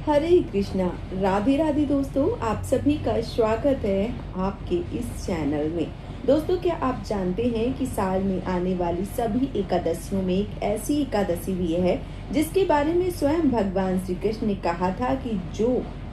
हरे कृष्णा। राधे राधे दोस्तों, आप सभी का स्वागत है आपके इस चैनल में। दोस्तों, क्या आप जानते हैं कि साल में आने वाली सभी एकादशियों में एक ऐसी एकादशी भी है जिसके बारे में स्वयं भगवान श्री कृष्ण ने कहा था कि जो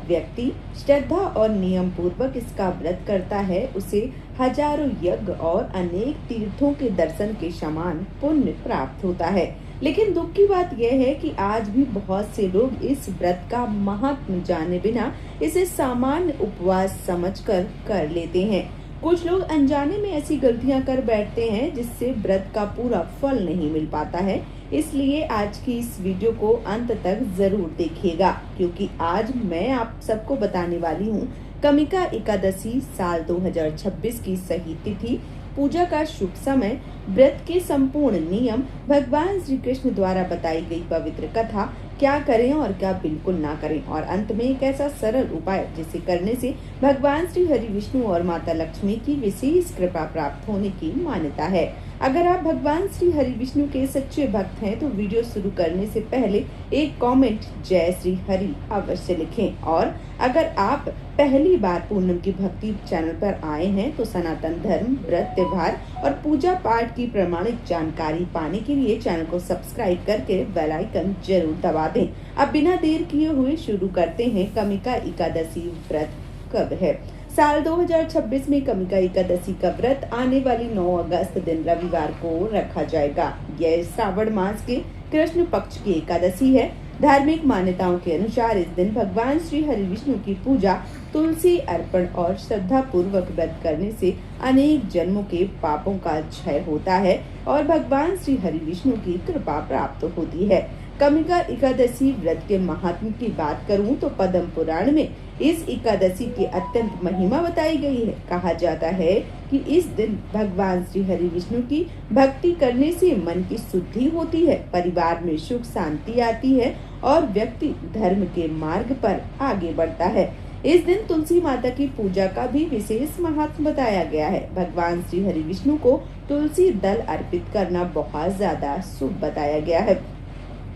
व्यक्ति श्रद्धा और नियम पूर्वक इसका व्रत करता है उसे हजारों यज्ञ और अनेक तीर्थों के दर्शन के समान पुण्य प्राप्त होता है। लेकिन दुख की बात यह है कि आज भी बहुत से लोग इस व्रत का महत्व जाने बिना इसे सामान्य उपवास समझकर कर लेते हैं। कुछ लोग अनजाने में ऐसी गलतियां कर बैठते हैं जिससे व्रत का पूरा फल नहीं मिल पाता है। इसलिए आज की इस वीडियो को अंत तक जरूर देखिएगा, क्योंकि आज मैं आप सबको बताने वाली हूँ कमिका एकादशी साल 2026 की सही तिथि, पूजा का शुभ समय, व्रत के संपूर्ण नियम, भगवान श्री कृष्ण द्वारा बताई गई पवित्र कथा, क्या करें और क्या बिल्कुल ना करें, और अंत में एक ऐसा सरल उपाय जिसे करने से भगवान श्री हरि विष्णु और माता लक्ष्मी की विशेष कृपा प्राप्त होने की मान्यता है। अगर आप भगवान श्री हरि विष्णु के सच्चे भक्त हैं तो वीडियो शुरू करने से पहले एक कमेंट जय श्री हरि अवश्य लिखें। और अगर आप पहली बार पूनम की भक्ति चैनल पर आए हैं तो सनातन धर्म, व्रत, त्योहार और पूजा पाठ की प्रमाणिक जानकारी पाने के लिए चैनल को सब्सक्राइब करके बेल आइकन जरूर दबा दें। अब बिना देर किए हुए शुरू करते हैं। कमिका एकादशी व्रत कब है? साल 2026 में कमिका एकादशी का व्रत आने वाली 9 अगस्त दिन रविवार को रखा जाएगा। यह श्रावण मास के कृष्ण पक्ष की एकादशी है। धार्मिक मान्यताओं के अनुसार इस दिन भगवान श्री हरि विष्णु की पूजा, तुलसी अर्पण और श्रद्धा पूर्वक व्रत करने से अनेक जन्मों के पापों का क्षय होता है और भगवान श्री हरि विष्णु की कृपा प्राप्त होती है। कमिका एकादशी व्रत के महात्म की बात करूं तो पद्म पुराण में इस एकादशी की अत्यंत महिमा बताई गई है। कहा जाता है कि इस दिन भगवान श्री हरि विष्णु की भक्ति करने से मन की शुद्धि होती है, परिवार में सुख शांति आती है और व्यक्ति धर्म के मार्ग पर आगे बढ़ता है। इस दिन तुलसी माता की पूजा का भी विशेष महत्व बताया गया है। भगवान श्री हरि विष्णु को तुलसी दल अर्पित करना बहुत ज्यादा शुभ बताया गया है।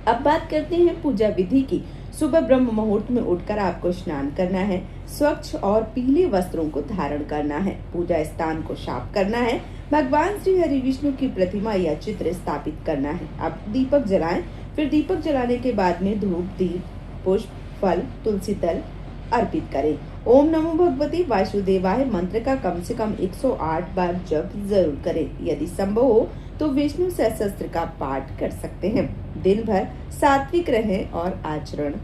अब बात करते हैं पूजा विधि की। सुबह ब्रह्म मुहूर्त में उठकर आपको स्नान करना है, स्वच्छ और पीले वस्त्रों को धारण करना है, पूजा स्थान को साफ करना है, भगवान श्री हरि विष्णु की प्रतिमा या चित्र स्थापित करना है। अब दीपक जलाएं, फिर दीपक जलाने के बाद में धूप, दीप, पुष्प, फल, तुलसी दल अर्पित करें। ओम नमो भगवते वासुदेवाय मंत्र का कम से कम 108 बार जप जरूर करें। यदि संभव हो तो विष्णु सहस्त्र का पाठ कर सकते हैं। दिन भर सात्विक रहें और आचरण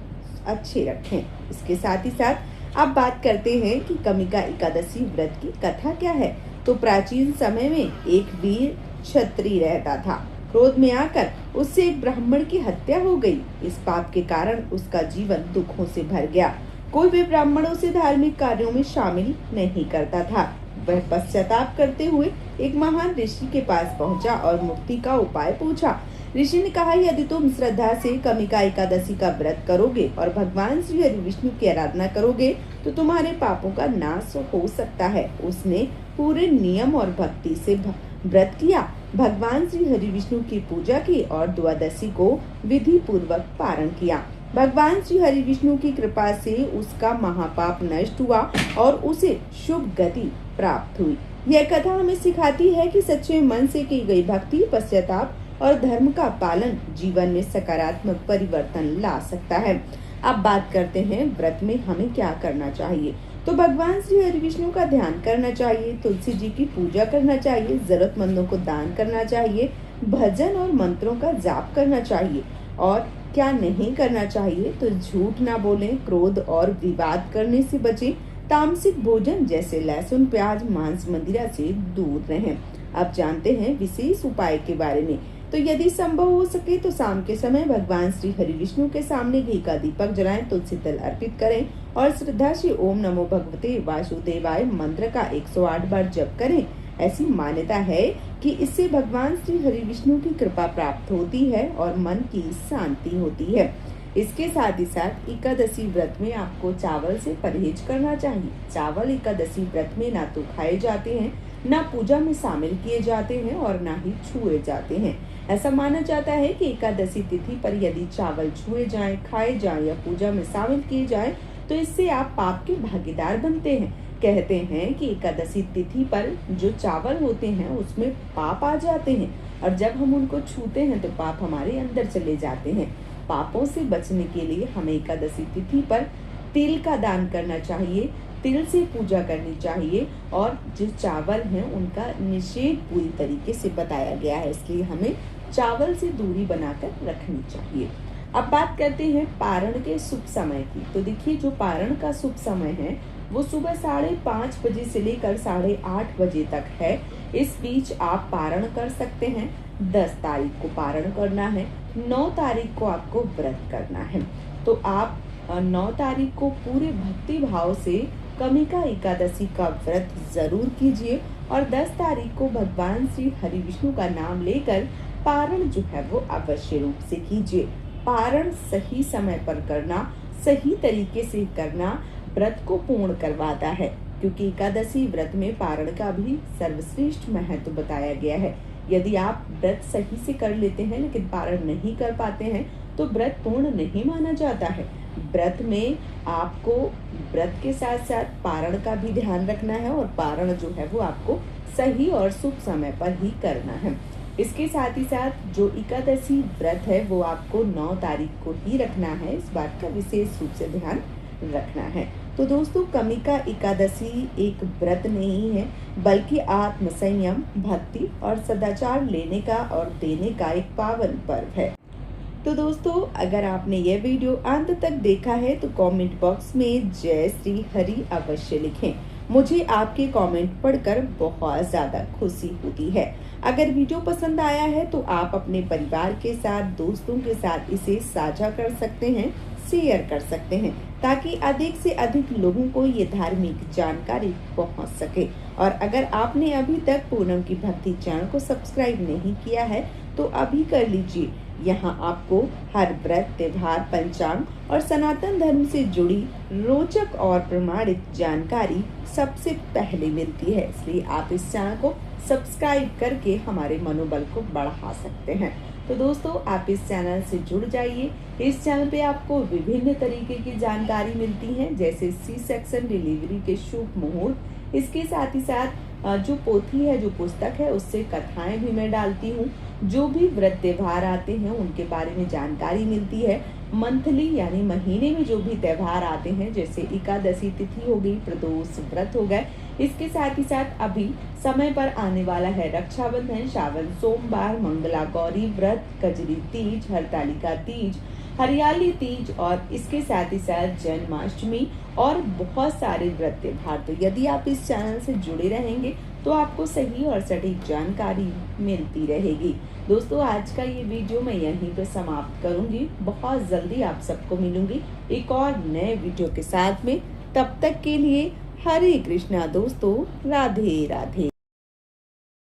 अच्छे रखें। इसके साथ ही साथ अब बात करते हैं कि कमिका एकादशी व्रत की कथा क्या है। तो प्राचीन समय में एक वीर क्षत्रिय रहता था। क्रोध में आकर उससे एक ब्राह्मण की हत्या हो गई। इस पाप के कारण उसका जीवन दुखों से भर गया। कोई भी ब्राह्मण उसे धार्मिक कार्यों में शामिल नहीं करता था। वह पश्चाताप करते हुए एक महान ऋषि के पास पहुंचा और मुक्ति का उपाय पूछा। ऋषि ने कहा, यदि तुम श्रद्धा से कमिका एकादशी का व्रत करोगे और भगवान श्री हरि विष्णु की आराधना करोगे तो तुम्हारे पापों का नाश हो सकता है। उसने पूरे नियम और भक्ति से व्रत किया, भगवान श्री हरि विष्णु की पूजा की और द्वादशी को विधि पूर्वक पारण किया। भगवान श्री हरि विष्णु की कृपा से उसका महापाप नष्ट हुआ और उसे शुभ गति प्राप्त हुई। यह कथा हमें सिखाती है कि सच्चे मन से की गई भक्ति, पश्चाताप और धर्म का पालन जीवन में सकारात्मक परिवर्तन ला सकता है। अब बात करते हैं व्रत में हमें क्या करना चाहिए। तो भगवान श्री हरि विष्णु का ध्यान करना चाहिए, तुलसी जी की पूजा करना चाहिए, जरूरतमंदों को दान करना चाहिए, भजन और मंत्रों का जाप करना चाहिए। और क्या नहीं करना चाहिए तो झूठ ना बोलें, क्रोध और विवाद करने से बचें, तामसिक भोजन जैसे लहसुन, प्याज, मांस, मदिरा से दूर रहें। अब जानते हैं विशेष उपाय के बारे में। तो यदि संभव हो सके तो शाम के समय भगवान श्री हरि विष्णु के सामने घी का दीपक जलाएं, तुलसी दल अर्पित करें और श्रद्धा से ओम नमो भगवते वासुदेवाय मंत्र का 108 बार जप करें। ऐसी मान्यता है कि इससे भगवान श्री हरि विष्णु की कृपा प्राप्त होती है और मन की शांति होती है। इसके साथ ही साथ एकादशी व्रत में आपको चावल से परहेज करना चाहिए। चावल एकादशी व्रत में ना तो खाए जाते हैं, ना पूजा में शामिल किए जाते हैं और ना ही छुए जाते हैं। ऐसा माना जाता है कि एकादशी तिथि पर यदि चावल छुए जाएं, खाए जाएं या पूजा में शामिल किए जाएं तो इससे आप पाप के भागीदार बनते हैं। कहते हैं कि एकादशी तिथि पर जो चावल होते हैं उसमें पाप आ जाते हैं और जब हम उनको छूते हैं तो पाप हमारे अंदर चले जाते हैं। पापों से बचने के लिए हमें एकादशी तिथि पर तिल का दान करना चाहिए, तिल से पूजा करनी चाहिए और जो चावल हैं उनका निषेध पूरी तरीके से बताया गया है, इसलिए हमें चावल से दूरी बनाकर रखनी चाहिए। अब बात करते हैं पारण के शुभ समय की। तो देखिए, जो पारण का शुभ समय है वो सुबह 5:30 बजे से लेकर 8:30 बजे तक है। इस बीच आप पारण कर सकते हैं। 10 तारीख को पारण करना है, 9 तारीख को आपको व्रत करना है। तो आप 9 तारीख को पूरे भक्ति भाव से कमिका एकादशी का व्रत जरूर कीजिए और 10 तारीख को भगवान श्री हरि विष्णु का नाम लेकर पारण जो है वो अवश्य रूप से कीजिए। पारण सही समय पर करना, सही तरीके से करना व्रत को पूर्ण करवाता है, क्योंकि एकादशी व्रत में पारण का भी सर्वश्रेष्ठ महत्व बताया गया है। यदि आप व्रत सही से कर लेते हैं लेकिन पारण नहीं कर पाते हैं तो व्रत पूर्ण नहीं माना जाता है। व्रत में आपको व्रत के साथ साथ पारण का भी ध्यान रखना है और पारण जो है वो आपको सही और शुभ समय पर ही करना है। इसके साथ ही साथ जो एकादशी व्रत है वो आपको 9 तारीख को ही रखना है, इस बात का विशेष रूप से ध्यान रखना है। तो दोस्तों, कमिका एकादशी एक व्रत नहीं है बल्कि आत्म संयम, भक्ति और सदाचार लेने का और देने का एक पावन पर्व है। तो दोस्तों, अगर आपने यह वीडियो अंत तक देखा है तो कमेंट बॉक्स में जय श्री हरि अवश्य लिखें। मुझे आपके कमेंट पढ़कर बहुत ज़्यादा खुशी होती है। अगर वीडियो पसंद आया है तो आप अपने परिवार के साथ, दोस्तों के साथ इसे साझा कर सकते हैं, शेयर कर सकते हैं, ताकि अधिक से अधिक लोगों को ये धार्मिक जानकारी पहुंच सके। और अगर आपने अभी तक पूनम की भक्ति चैनल को सब्सक्राइब नहीं किया है तो अभी कर लीजिए। यहाँ आपको हर व्रत, त्योहार, पंचांग और सनातन धर्म से जुड़ी रोचक और प्रमाणित जानकारी सबसे पहले मिलती है, इसलिए आप इस चैनल को सब्सक्राइब करके हमारे मनोबल को बढ़ा सकते हैं। तो दोस्तों, आप इस चैनल से जुड़ जाइए। इस चैनल पे आपको विभिन्न तरीके की जानकारी मिलती है, जैसे सी सेक्शन डिलीवरी के शुभ मुहूर्त। इसके साथ ही साथ जो पोथी है, जो पुस्तक है, उससे कथाएं भी मैं डालती हूँ। जो भी व्रत त्योहार आते हैं उनके बारे में जानकारी मिलती है। मंथली यानी महीने में जो भी त्योहार आते हैं, जैसे एकादशी तिथि हो गई, प्रदोष व्रत हो गए, इसके साथ ही साथ अभी समय पर आने वाला है रक्षाबंधन, श्रावण सोमवार, मंगला गौरी व्रत, कजरी तीज, हरतालिका तीज, हरियाली तीज और इसके साथ ही साथ जन्माष्टमी और बहुत सारे व्रत त्योहार। तो यदि आप इस चैनल से जुड़े रहेंगे तो आपको सही और सटीक जानकारी मिलती रहेगी। दोस्तों, आज का ये वीडियो मैं यहीं पे समाप्त करूंगी। बहुत जल्दी आप सबको मिलूंगी एक और नए वीडियो के साथ में। तब तक के लिए हरे कृष्णा दोस्तों, राधे राधे।